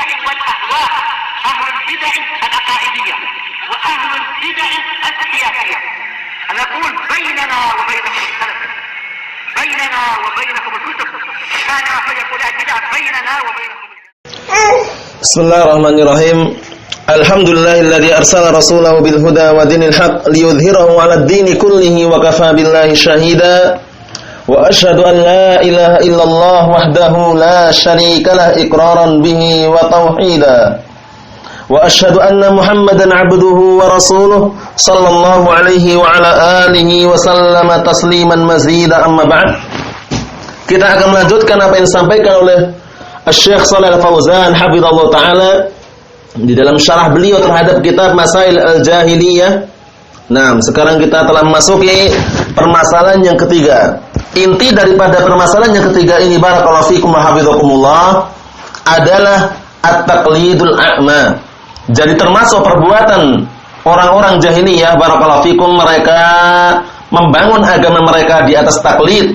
البدع والأهواء، أهل البدع العقائدية وأهل البدع السياسية. نقول بيننا وبينكم السلف، بيننا وبينكم الكتب، كان فيقول البدع بيننا وبينكم. Bismillahirrahmanirrahim. Alhamdulillahilladzi arsala rasulahu bil huda wa dinil haqq liyudhhirahu 'alad dini kullihi wa kafaa billahi shahida. Wa asyhadu an la ilaha illallah wahdahu la syarika lah iqraran bihi wa tauhida. Wa asyhadu anna Muhammadan 'abduhu wa rasuluhu sallallahu alaihi wa ala alihi wa sallama tasliman mazida, amma ba'd. Kita akan melanjutkan apa yang disampaikan oleh Syekh Shalih Al-Fauzan hafizallahu taala di dalam syarah beliau terhadap kitab Masail Al-Jahiliyah. Nah, sekarang kita telah memasuki permasalahan yang ketiga. Inti daripada permasalahan yang ketiga ini, barakallahu fikum wa hafizakumullah, adalah at-taqlidul a'ma. Jadi termasuk perbuatan orang-orang jahiliyah, barakallahu fikum, mereka membangun agama mereka di atas taklid.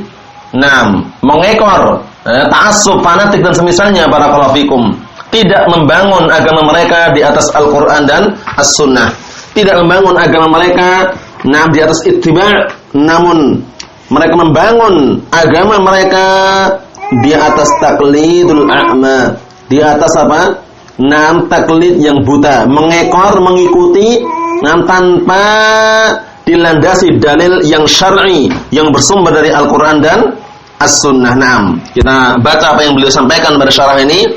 Nah, mengekor, ta'assub, fanatik dan semisalnya, barakallahu fikum. Tidak membangun agama mereka di atas Al-Quran dan As-Sunnah. Tidak membangun agama mereka di atas ittiba', namun mereka membangun agama mereka di atas taklidul a'ma. Di atas apa? Taklid yang buta, mengekor, mengikuti tanpa dilandasi dalil yang syar'i yang bersumber dari Al-Quran dan As-Sunnah. Kita baca apa yang beliau sampaikan pada syarah ini.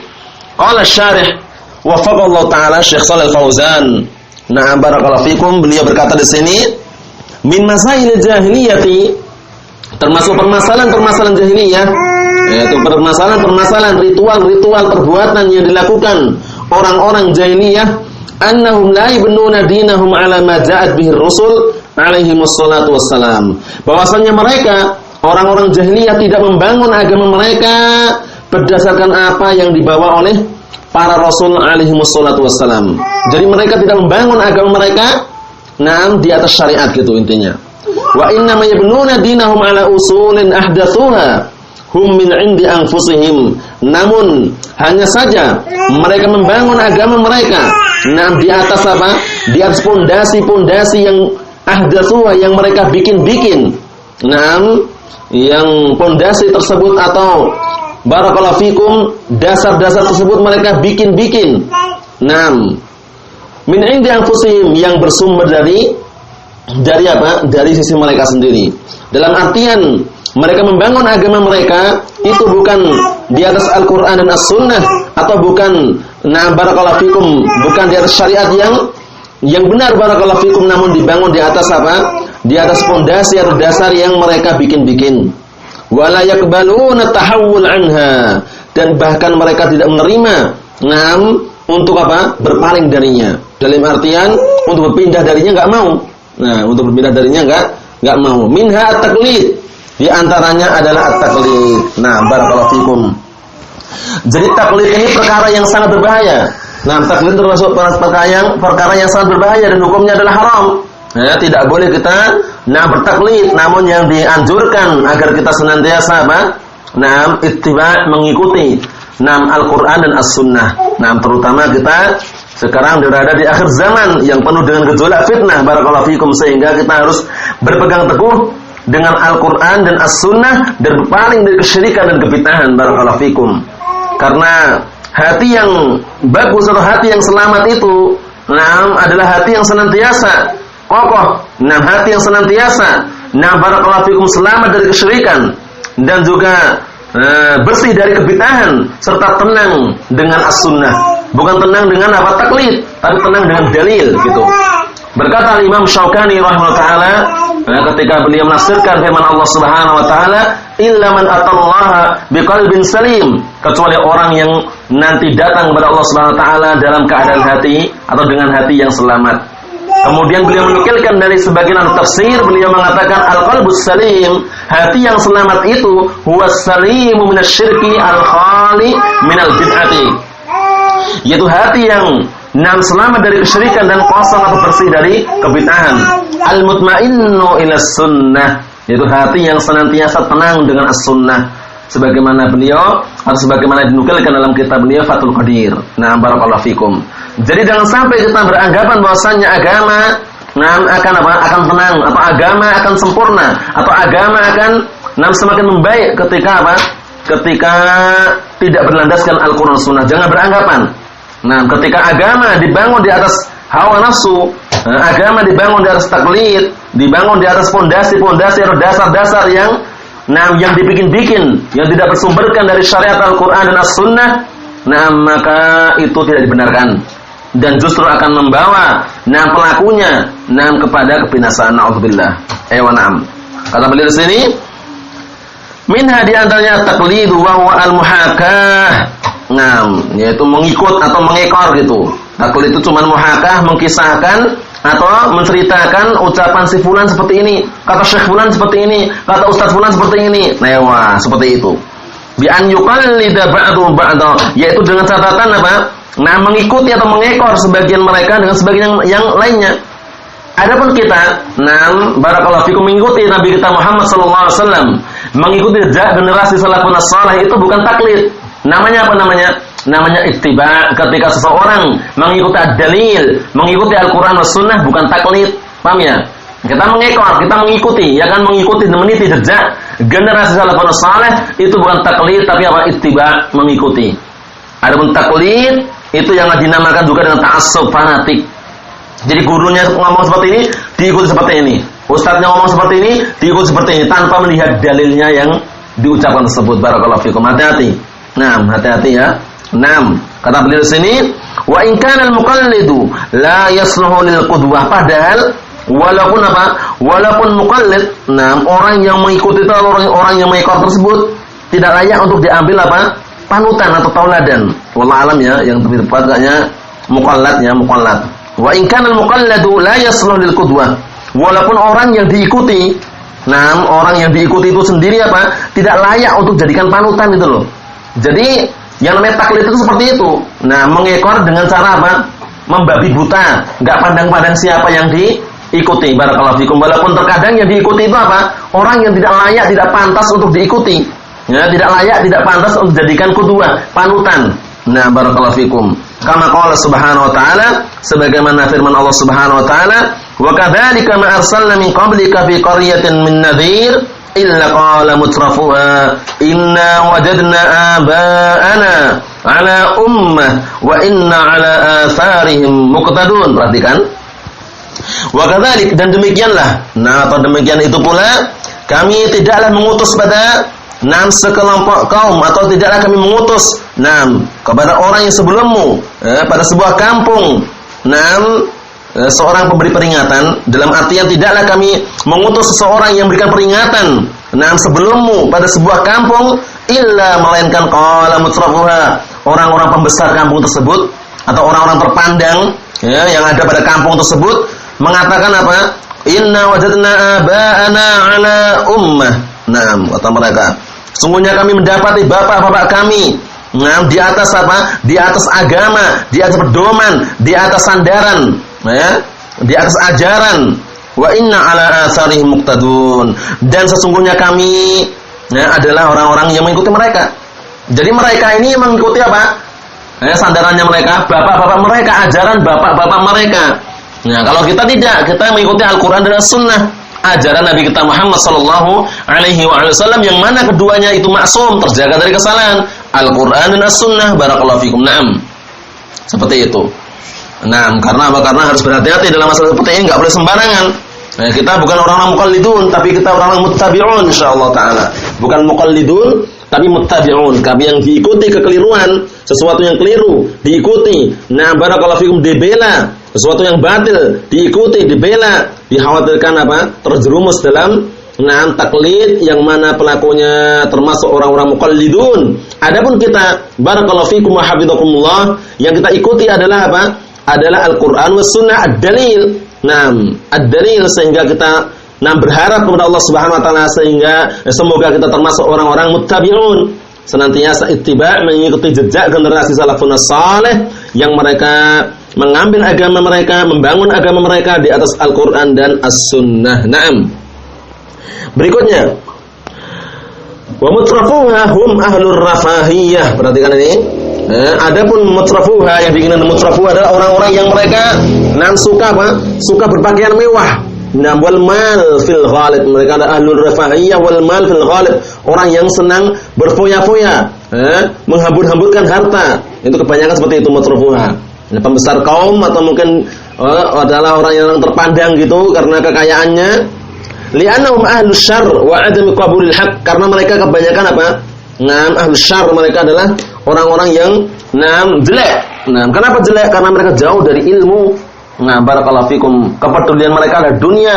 Qala syarih wafaqallahu taala Syekh Shalih Al-Fauzan. Barakallahu fikum, beliau berkata di sini, min masail jahiliyati, termasuk permasalahan-permasalahan jahiliyah, yaitu permasalahan-permasalahan ritual-ritual perbuatan yang dilakukan orang-orang jahiliyah, annahum la yabnuna dinahum ala ma ja'at bihi ar-rusul alaihi wassalatu wassalam. Bahwasanya mereka orang-orang jahiliyah tidak membangun agama mereka berdasarkan apa yang dibawa oleh para rasul alaihi wassalatu wassalam. Jadi mereka tidak membangun agama mereka di atas syariat, gitu intinya. Wa inna ma yabnuna dinahum ala usulin ahdatsuha hum min 'indi anfusihim. Namun hanya saja mereka membangun agama mereka di atas apa? Di atas pondasi-pondasi yang ahdatsuha, yang mereka bikin-bikin. Yang pondasi tersebut atau barakallahu fikum, dasar-dasar tersebut mereka bikin-bikin. Min 'indi anfusihim, yang bersumber dari apa? Dari sisi mereka sendiri. Dalam artian mereka membangun agama mereka itu bukan di atas Al-Qur'an dan As-Sunnah, atau bukan barakallahu fikum, bukan di atas syariat yang benar, barakallahu fikum, namun dibangun di atas apa? Di atas pondasi atau dasar yang mereka bikin-bikin. Wala yaqbaluna tahawul anha, dan bahkan mereka tidak menerima untuk apa? Berpaling darinya. Dalam artian untuk berpindah darinya enggak mau. Untuk berpindah darinya enggak mau. Minha at-taqlid, di antaranya adalah at-taqlid. Barakallahu fikum. Jadi taklid ini perkara yang sangat berbahaya. Taklid termasuk perkara yang sangat berbahaya dan hukumnya adalah haram. Tidak boleh kita bertaklid, namun yang dianjurkan agar kita senantiasa ittiba', mengikuti Al-Qur'an dan As-Sunnah. Terutama kita sekarang berada di akhir zaman yang penuh dengan gejolak fitnah, barakallahu fikum, sehingga kita harus berpegang teguh dengan Al-Qur'an dan As-Sunnah dan berpaling dari kesyirikan dan kebid'ahan, barakallahu fikum. Karena hati yang bagus atau hati yang selamat itu adalah hati yang senantiasa kokoh, hati yang senantiasa barakallahu fikum selamat dari kesyirikan dan juga bersih dari kebid'ahan, serta tenang dengan As-Sunnah. Bukan tenang dengan apa? Taklid, tapi tenang dengan dalil, gitu. Berkata Imam Syaukani rahimahullah taala ketika beliau menafsirkan firman Allah Subhanahu wa taala, illa man atallaha biqalbin salim, kecuali orang yang nanti datang kepada Allah Subhanahu wa taala dalam keadaan hati atau dengan hati yang selamat. Kemudian beliau menukilkan dari sebagian tafsir, beliau mengatakan al-qalbus salim, hati yang selamat itu huwas salimu minasyirki al-khali minal bid'ati, yaitu hati yang selamat dari kesyirikan dan kosong atau bersih dari kebid'ahan. Al-mutmainnu ila sunnah, yaitu hati yang senantiasa tenang dengan as-sunnah. sebagaimana beliau atau sebagaimana dinukilkan dalam kitab beliau Fathul Qadir. Nah, barakallahu fikum. Jadi jangan sampai kita beranggapan bahwasanya agama akan apa? Akan tenang, atau agama akan sempurna, atau agama akan semakin membaik ketika apa? Ketika tidak berlandaskan Al-Qur'an Sunnah. Jangan beranggapan. Nah, ketika agama dibangun di atas hawa nafsu, agama dibangun di atas taklid, dibangun di atas pondasi-pondasi atau dasar-dasar yang dibikin-bikin, yang tidak bersumberkan dari syariat Al-Qur'an dan As-Sunnah, maka itu tidak dibenarkan dan justru akan membawa pelakunya kepada kebinasaan. Nauzubillah. Kata beliau di sini, minha di antaranya taqlid wa huwa al-muhakah. Yaitu mengikut atau mengekor gitu. Taqlid itu cuma muhakah, mengkisahkan atau menceritakan ucapan si fulan seperti ini, kata syekh fulan seperti ini, kata ustaz fulan seperti ini. Seperti itu. Bi an yuqallida ba'du ba'da, yaitu dengan catatan apa? Mengikuti atau mengekor sebagian mereka dengan sebagian yang lainnya. Adapun kita, barakallahu fikum, mengikuti Nabi kita Muhammad sallallahu alaihi wasallam, mengikuti generasi salafun salih, itu bukan taklid. Namanya apa namanya? Namanya ittiba. Ketika seseorang mengikuti ad-dalil, mengikuti Al-Qur'an was sunnah, bukan taklid. Paham ya? Kita mengekor, kita mengikuti, ya kan, mengikuti dan meniti jejak generasi salafun salih, itu bukan taklid tapi apa? Ittiba, mengikuti. Adapun taklid itu yang dinamakan juga dengan ta'assub, fanatik. Jadi gurunya ngomong seperti ini, diikuti seperti ini. Ustadznya ngomong seperti ini, diikuti seperti ini, tanpa melihat dalilnya yang diucapkan tersebut. Barakallahu fikum. Hati-hati. Hati-hati ya. Kata beliau di sini, wa in kana al-muqallidu la yasluhu lil qudwah. Padahal walaupun apa? Walaupun muqallid, orang yang mengikuti itu, orang yang mengikut tersebut tidak layak untuk diambil apa? Panutan atau tauladan. Wallahu alam ya, yang lebih tepat kayaknya muqallad ya, muqallad. Wa in kana al-muqalladu la yasluhu lil qudwah. Walaupun orang yang diikuti, orang yang diikuti itu sendiri apa? Tidak layak untuk jadikan panutan itu loh. Jadi yang namanya taklid itu seperti itu. Mengekor dengan cara apa? Membabi buta, enggak pandang-pandang siapa yang diikuti. Barakallahu fikum. Walaupun terkadang yang diikuti itu apa? Orang yang tidak layak, tidak pantas untuk diikuti. Ya, tidak layak, tidak pantas untuk dijadikan qudwah, panutan. Barakallahu fikum. Kama qala subhanahu wa ta'ala, sebagaimana firman Allah subhanahu wa ta'ala, wa kadzalika ma arsalna min qablika fi qaryatin min nadhir illa qala mutrafuha inna wajadna aba'ana ala ummah wa inna ala atharihim muqtadun. Perhatikan. Wa kadzalik, dan demikianlah, atau demikian itu pula, kami tidaklah mengutus pada sekelompok kaum, atau tidaklah kami mengutus kepada orang yang sebelummu pada sebuah kampung seorang pemberi peringatan, dalam artian tidaklah kami mengutus seseorang yang memberikan peringatan sebelummu pada sebuah kampung illa, melainkan qala mutrafuha, orang-orang pembesar kampung tersebut atau orang-orang terpandang yang ada pada kampung tersebut mengatakan apa? Inna wajadna aba'ana ala ummah. Kata mereka, sungguhnya kami mendapati bapak-bapak kami di atas apa? Di atas agama, di atas pedoman, di atas sandaran, di atas ajaran. Wa inna ala atharihim muqtadun, dan sesungguhnya kami adalah orang-orang yang mengikuti mereka. Jadi mereka ini mengikuti apa? Sandarannya mereka, bapak-bapak mereka, ajaran bapak-bapak mereka. Kalau kita tidak, kita mengikuti Al-Qur'an dan As-Sunnah, ajaran Nabi kita Muhammad sallallahu alaihi wasallam, yang mana keduanya itu maksum, terjaga dari kesalahan, Al-Qur'an dan As-Sunnah. Barakallahu fikum. Seperti itu. Karena apa? Karena harus berhati-hati dalam masalah seperti ini, enggak boleh sembarangan. Kita bukan orang-orang muqallidun, tapi kita orang-orang muttabi'un insyaallah taala. Bukan muqallidun, tapi muttabi'un. Kami yang diikuti kekeliruan, sesuatu yang keliru diikuti. Barakallahu fikum, dibela. Sesuatu yang batil diikuti, dibela, dikhawatirkan apa? Terjerumus dalam taklid yang mana pelakunya termasuk orang-orang muqallidun. Adapun kita, barakallahu fikum wa hafizakumullah, yang kita ikuti adalah apa? Adalah Al-Qur'an was sunnah, ad-dalil. Ad-dalil, sehingga kita berharap kepada Allah Subhanahu wa taala, sehingga semoga kita termasuk orang-orang muttabi'un, senantiasa ittiba', mengikuti jejak generasi salafun salih yang mereka mengambil agama mereka, membangun agama mereka di atas Al-Qur'an dan As-Sunnah. Berikutnya, Wa mutrafuha hum ahlur rafahiyah. Perhatikan ini. Adapun mutrafuha, yang diinginkan mutrafuha adalah orang-orang yang mereka suka apa? Suka berpakaian mewah. Wal mal fil ghalib, mereka ada ahlul rafahiyah wal mal fil ghalib, orang yang senang berfoya-foya, menghambur-hamburkan harta. Itu kebanyakan seperti itu mutrafuha. Pembesar kaum atau mungkin adalah orang yang terpandang gitu karena kekayaannya. Li'annahum ahlus syarr wa adam qabulil haqq, karena mereka kebanyakan apa? Ahlus syarr, mereka adalah orang-orang yang jelek. Kenapa jelek? Karena mereka jauh dari ilmu. Barakallahu fikum, kepedulian mereka adalah dunia.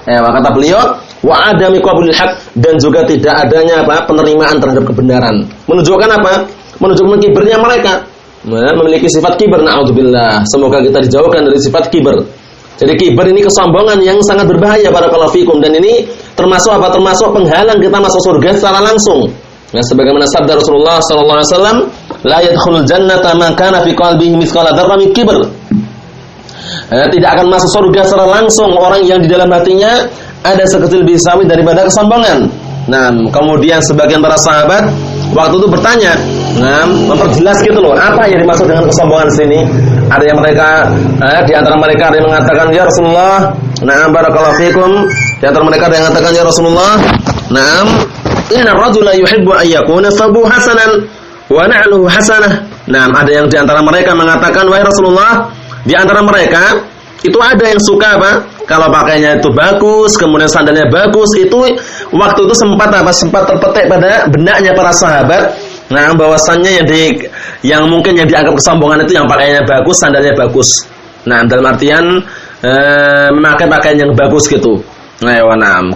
Kata beliau, wa adami qabulil haqq, dan juga tidak adanya apa? Penerimaan terhadap kebenaran. Menunjukkan apa? Menunjukkan kibernya mereka. Memiliki sifat kiber, na'udzubillah. Semoga kita dijauhkan dari sifat kiber. Jadi kiber ini kesombongan yang sangat berbahaya, barakallahu fikum, dan ini termasuk apa? Termasuk penghalang kita masuk surga secara langsung. Sebagaimana sabda Rasulullah sallallahu alaihi wasallam, la yadkhulul jannata man kana fi qalbihi mithqala dzarratin min kibr. Tidak akan masuk surga secara langsung orang yang di dalam hatinya ada sekecil biji sawi daripada kesombongan. Kemudian sebagian para sahabat waktu itu bertanya, memperjelas gitu loh, apa yang dimaksud dengan kesombongan sini? Ada yang mereka di antara mereka ada yang mengatakan, ya Rasulullah, barakallahu fikum. Di antara mereka ada yang mengatakan, ya Rasulullah, inna rajula yuhibbu an yakuna thabuhu hasanan wa na'luhu hasanah. Ada yang di antara mereka mengatakan, wahai Rasulullah, di antara mereka itu ada yang suka apa? Kalau pakainya itu bagus, kemudian sandalnya bagus, itu waktu itu sempat terpetik pada benaknya para sahabat. Bahwasannya yang mungkin yang dianggap kesombongan itu yang pakaiannya bagus, sandalnya bagus. Dalam artian memakai pakaian yang bagus gitu.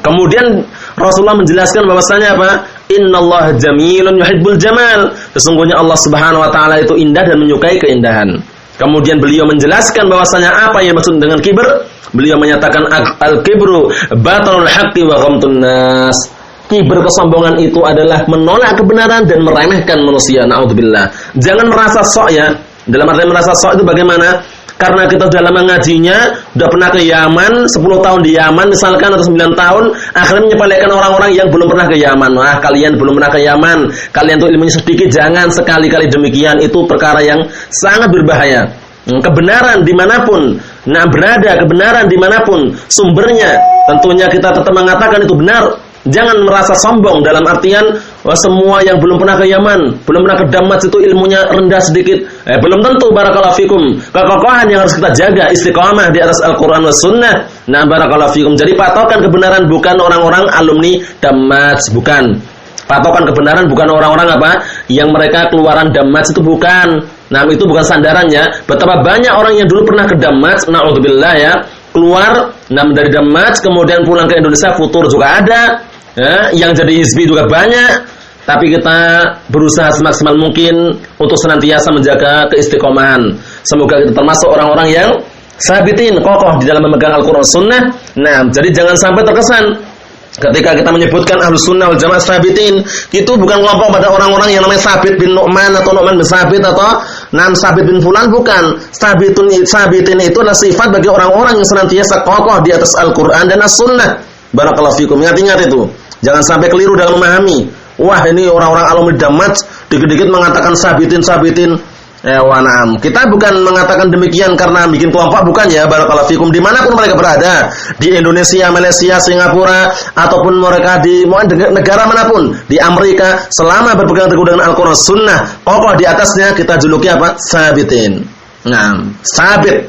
Kemudian Rasulullah menjelaskan bahwasanya apa? Innallaha jamilun yuhibbul jamal. Sesungguhnya Allah Subhanahu wa taala itu indah dan menyukai keindahan. Kemudian beliau menjelaskan bahwasanya apa yang maksud dengan kiber. Beliau menyatakan al-kibru batalul haqqi wa ghamtun nas. Kiber, kesombongan itu adalah menolak kebenaran dan meremehkan manusia. Na'udzubillah. Jangan merasa sok ya. Dalam arti merasa sok itu bagaimana? Karena kita sudah lama ngajinya, sudah pernah ke Yaman, 10 tahun di Yaman misalkan, atau 9 tahun, akhirnya menyepelekan orang-orang yang belum pernah ke Yaman. Kalian belum pernah ke Yaman, kalian tuh ilmunya sedikit, jangan sekali-kali demikian. Itu perkara yang sangat berbahaya. Kebenaran dimanapun berada, kebenaran dimanapun sumbernya, tentunya kita tetap mengatakan itu benar. Jangan merasa sombong dalam artian semua yang belum pernah ke Yaman, belum pernah ke Damas itu ilmunya rendah sedikit. Belum tentu, barakallahu fikum. Kekokohan yang harus kita jaga, istiqamah di atas Al-Quran was Sunnah. Barakallahu fikum. Jadi patokan kebenaran bukan orang-orang alumni Damas, bukan. Patokan kebenaran bukan orang-orang apa? Yang mereka keluaran Damas, itu bukan. Itu bukan sandarannya. Betapa banyak orang yang dulu pernah ke Damas, na'udzubillah ya, keluar dari Damas kemudian pulang ke Indonesia, futur juga ada. Yang jadi hizbi juga banyak, tapi kita berusaha semaksimal mungkin untuk senantiasa menjaga keistiqomahan. Semoga kita termasuk orang-orang yang sabitin, kokoh di dalam memegang Al-Quran Sunnah. Jadi jangan sampai terkesan ketika kita menyebutkan Ahlus Sunnah wal Jamaah sabitin, itu bukan kelompok pada orang-orang yang namanya Sabit bin Nu'man atau Nu'man bin Sabit atau Sabit bin Fulan, bukan. Sabitin itu adalah sifat bagi orang-orang yang senantiasa kokoh di atas Al-Quran dan As-Sunnah. Barakallahu fikum. Ingat-ingat itu. Jangan sampai keliru dalam memahami. Wah, ini orang-orang alumni Damat dikit-dikit mengatakan sabitin. Kita bukan mengatakan demikian karena bikin kelompok, bukan ya, barakallahu fikum. Dimanapun mereka berada, di Indonesia, Malaysia, Singapura, ataupun mereka di negara manapun, di Amerika, selama berpegang teguh dengan Al-Quran Sunnah, kokoh di atasnya, kita juluki apa? Sabitin. Sabit.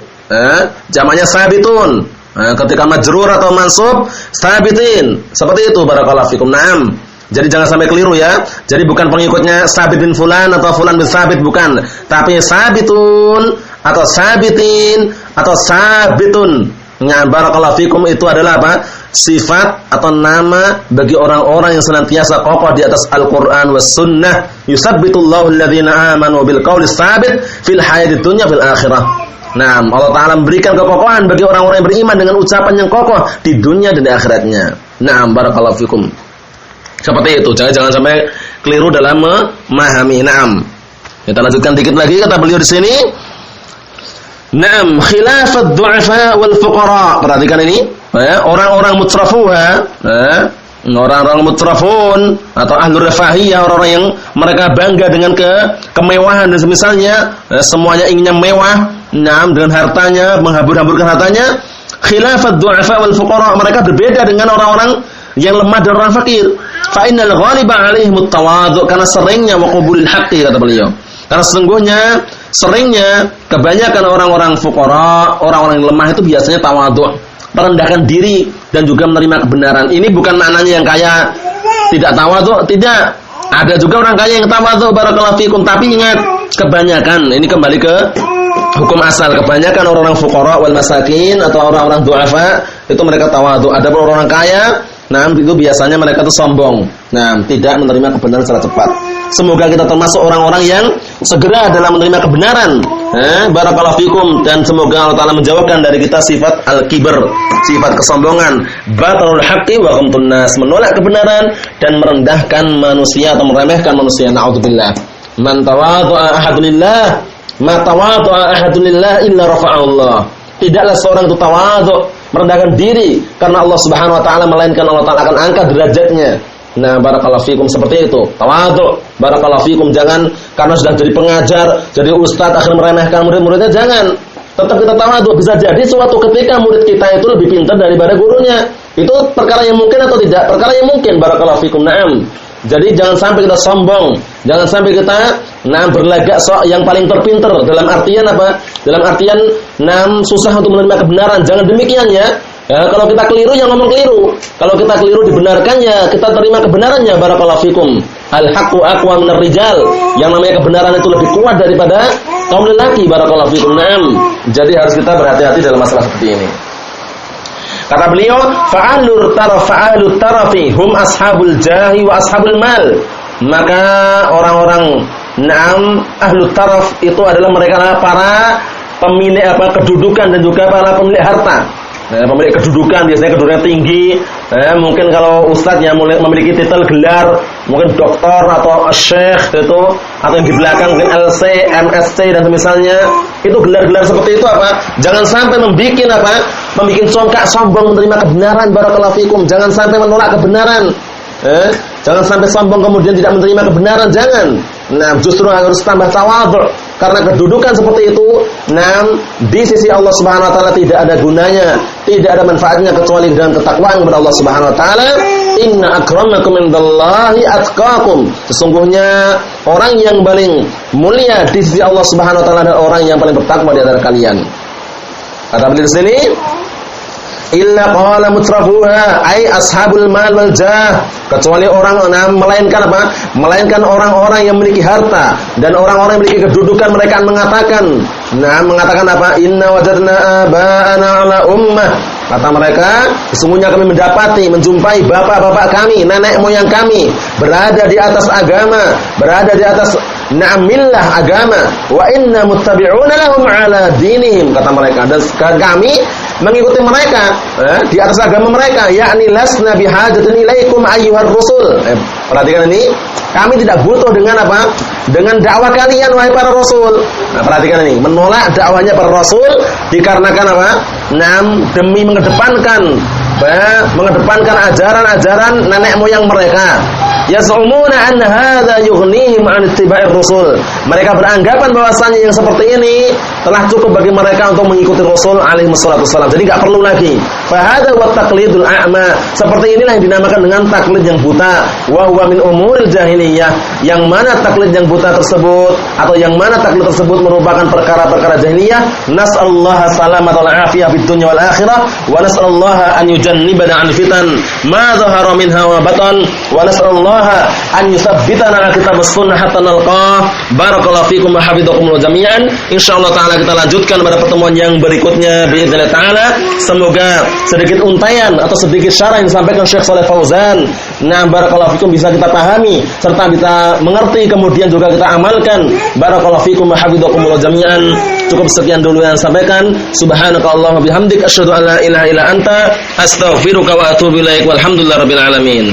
Jamaknya sabitun. Ketika majrur atau mansub, sabitin. Seperti itu, barakallahu fikum. Jadi jangan sampai keliru ya. Jadi bukan pengikutnya Sabit bin Fulan atau Fulan bin Sabit, bukan. Tapi sabitun atau sabitin atau sabitun. Barakallahu fikum, itu adalah apa? Sifat atau nama bagi orang-orang yang senantiasa kokoh di atas Al-Quran was Sunnah. Yusabbitullahu alladhina amanu bil qawli sabit fil hayatid dunya fil akhirah. Allah Ta'ala memberikan kekokohan bagi orang-orang yang beriman dengan ucapan yang kokoh di dunia dan di akhiratnya. Barakallahu fikum. Seperti itu, jangan sampai keliru dalam memahami. Kita lanjutkan dikit lagi, kata beliau di sini. Khilafat du'afa wal fuqara. Perhatikan ini, orang-orang mutrafuha, Orang-orang mutrafun atau ahlur rafahiyah, orang-orang yang mereka bangga dengan kemewahan dan semisalnya, semuanya inginnya mewah, dengan hartanya, menghambur-hamburkan hartanya. Khilafat du'afa wal fuqara, mereka berbeda dengan orang-orang yang lemah dan orang fakir. Fa innal ghaliba 'alaihimut tawadhu, karena seringnya maqbulil haqqi, kata beliau. Karena sesungguhnya seringnya kebanyakan orang-orang fuqara, orang-orang yang lemah itu biasanya tawadhu, merendahkan diri dan juga menerima kebenaran. Ini bukan maknanya yang kaya tidak tawadhu, tidak. Ada juga orang kaya yang tawadhu, barakallahu fikum, tapi ingat, kebanyakan, ini kembali ke hukum asal, kebanyakan orang-orang fuqara wal masakin atau orang-orang du'afa itu mereka tawadhu. Adapun orang-orang kaya, itu biasanya mereka itu sombong. Tidak menerima kebenaran secara cepat. Semoga kita termasuk orang-orang yang segera dalam menerima kebenaran. Barakallahu fikum, dan semoga Allah Ta'ala menjauhkan dari kita sifat al-kibr, sifat kesombongan, batalul haqqi wa ghamtun nas, menolak kebenaran dan merendahkan manusia atau meremehkan manusia. Na'udzubillah. Man tawadhu'a ahadulillah, ma tawadhu'a ahadulillah illa rafa'allah. Tidaklah seorang itu tawadhu, merendahkan diri karena Allah Subhanahu wa taala, melainkan Allah Ta'ala akan angkat derajatnya. Barakallahu fikum, seperti itu. Tawadhu, barakallahu fikum, jangan karena sudah jadi pengajar, jadi ustaz akhirnya meremehkan murid-muridnya, jangan. Tetap kita tawadhu. Bisa jadi suatu ketika murid kita itu lebih pintar daripada gurunya. Itu perkara yang mungkin atau tidak? Perkara yang mungkin, barakallahu fikum. Jadi jangan sampai kita sombong, jangan sampai kita berlagak yang paling terpintar, dalam artian apa? Dalam artian susah untuk menerima kebenaran. Jangan demikian ya. Kalau kita keliru, yang ngomong keliru. Kalau kita keliru dibenarkannya, kita terima kebenarannya. Barakallahu fikum. Al-haqqu aqwa minar rijal. Yang namanya kebenaran itu lebih kuat daripada kaum lelaki. Barakallahu fikum. Jadi harus kita berhati-hati dalam masalah seperti ini. Kata beliau, fa'alur tarafi hum ashabul jahi wa ashabul mal. Maka orang-orang ahlu taraf itu adalah mereka para pemilik kedudukan dan juga para pemilik harta. Pemilik kedudukan, biasanya kedudukan tinggi. Mungkin kalau ustadz yang memiliki titel gelar, mungkin doktor atau syekh itu, atau yang di belakang mungkin LC, MSc dan misalnya, itu gelar-gelar seperti itu apa? Jangan sampai membuat congkak sombong menerima kebenaran. Barakallahu fikum. Jangan sampai menolak kebenaran. Jangan sampai sombong kemudian tidak menerima kebenaran, jangan. Justru harus tambah tawadhu, karena kedudukan seperti itu di sisi Allah Subhanahu wa taala tidak ada gunanya, tidak ada manfaatnya kecuali dengan ketakwaan kepada Allah Subhanahu wa taala. Inna akramakum indallahi atqakum. Sesungguhnya orang yang paling mulia di sisi Allah Subhanahu wa taala adalah orang yang paling bertakwa di antara kalian. Kata beliau di sini, illa qala mutrafuha ay ashabul mal wal jah, kecuali melainkan apa? Melainkan orang-orang yang memiliki harta dan orang-orang yang memiliki kedudukan, mereka mengatakan apa? Inna wajadna aba'ana ala ummah. Kata mereka, sesungguhnya kami menjumpai bapak-bapak kami, nenek moyang kami berada di atas agama, berada di atas millah agama, wa inna muttabi'una lahum ala dinihim. Kata mereka, dan kami mengikuti mereka di atas agama mereka, yakni lasna bihajatin ilaikum ayyuhar rusul. Perhatikan ini, kami tidak butuh dengan apa? Dengan dakwah kalian wahai para rasul. Perhatikan ini, menolak dakwahnya para rasul dikarenakan apa? Demi mengedepankan ajaran-ajaran nenek moyang mereka. Yaz'umuna an hadza yughnihim 'an ittiba'ir rusul. Mereka beranggapan bahwasanya yang seperti ini telah cukup bagi mereka untuk mengikuti Rasul alaihi wassalatu wassalam. Jadi enggak perlu lagi. Fa hadza wa taqlidul a'ma. Seperti inilah yang dinamakan dengan taklid yang buta. Wa huwa min umuril jahiliyah. Yang mana taklid yang buta tersebut atau yang mana taklid tersebut merupakan perkara-perkara jahiliyah. Nas'allaha salamata wal afiyah fid dunya wal akhirah wa nas'allaha an yujannibana 'al fitan ma dhahara minha wa batan wa nas'allaha an yusabbitana ala kitabus sunnah hatta nalqah. Barakallahu fikum wa hafizakumullah jami'an. Insyaallah taala kita lanjutkan pada pertemuan yang berikutnya باذن taala. Semoga sedikit untayan atau sedikit syarah yang disampaikan Syekh Shalih Fauzan, barakallahu fikum, bisa kita pahami serta bisa mengerti, kemudian juga kita amalkan. Barakallahu fikum wa hafizakumullah jami'an. Cukup sekian dulu yang sampaikan. Subhanakallahumma bihamdik asyhadu an la ilaha illa anta astaghfiruka wa atubu ilaik. Walhamdulillahirabbil alamin.